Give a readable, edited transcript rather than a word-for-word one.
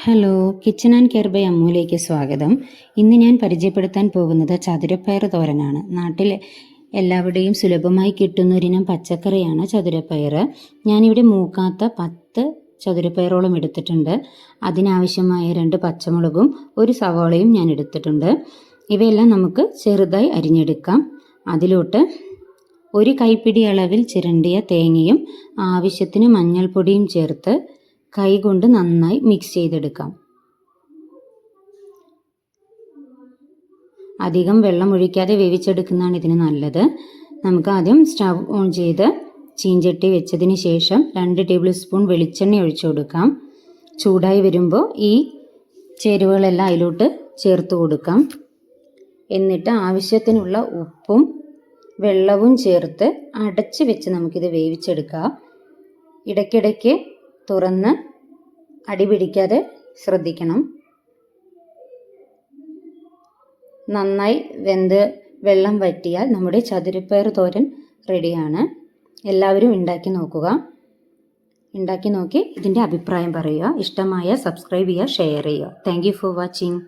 Hello, kitchen and care by അമ്മുവിലേക്ക് സ്വാഗതം. ഇന്ന് ഞാൻ പരിചയപ്പെടുത്താൻ പോകുന്നത് ചതുരപ്പയർ തോരനാണ്. നാട്ടിൽ എല്ലാവരുടെയും സുലഭമായി കിട്ടുന്നൊരിനം പച്ചക്കറിയാണ് ചതുരപ്പയർ. ഞാനിവിടെ മൂക്കാത്ത 10 ചതുരപ്പയറോളം എടുത്തിട്ടുണ്ട്. അതിനാവശ്യമായ 2 പച്ചമുളകും 1 സവാളയും ഞാൻ എടുത്തിട്ടുണ്ട്. ഇവയെല്ലാം നമുക്ക് ചെറുതായി അരിഞ്ഞെടുക്കാം. അതിലോട്ട് 1 കൈപ്പിടി അളവിൽ ചിരണ്ടിയ തേങ്ങയും ആവശ്യത്തിന് മഞ്ഞൾപ്പൊടിയും ചേർത്ത് കൈകൊണ്ട് നന്നായി മിക്സ് ചെയ്തെടുക്കാം. അധികം വെള്ളം ഒഴിക്കാതെ വേവിച്ചെടുക്കുന്നതാണ് ഇതിന് നല്ലത്. നമുക്ക് ആദ്യം സ്റ്റവ് ഓൺ ചെയ്ത് ചീഞ്ചട്ടി വെച്ചതിന് ശേഷം 2 ടേബിൾ സ്പൂൺ വെളിച്ചെണ്ണ ഒഴിച്ചു കൊടുക്കാം. ചൂടായി വരുമ്പോൾ ഈ ചേരുവകളെല്ലാം അതിലോട്ട് ചേർത്ത് കൊടുക്കാം. എന്നിട്ട് ആവശ്യത്തിനുള്ള ഉപ്പും വെള്ളവും ചേർത്ത് അടച്ച് വെച്ച് നമുക്കിത് വേവിച്ചെടുക്കാം. ഇടയ്ക്കിടയ്ക്ക് തുറന്ന് അടി പിടിക്കാതെ ശ്രദ്ധിക്കണം. നന്നായി വെന്ത് വെള്ളം വറ്റിയാൽ നമ്മുടെ ചതുരപ്പയർ തോരൻ റെഡിയാണ്. എല്ലാവരും ഉണ്ടാക്കി നോക്കുക. ഉണ്ടാക്കി നോക്കി ഇതിൻ്റെ അഭിപ്രായം പറയുക. ഇഷ്ടമായ സബ്സ്ക്രൈബ് ചെയ്യുക, ഷെയർ ചെയ്യുക. Thank you for watching.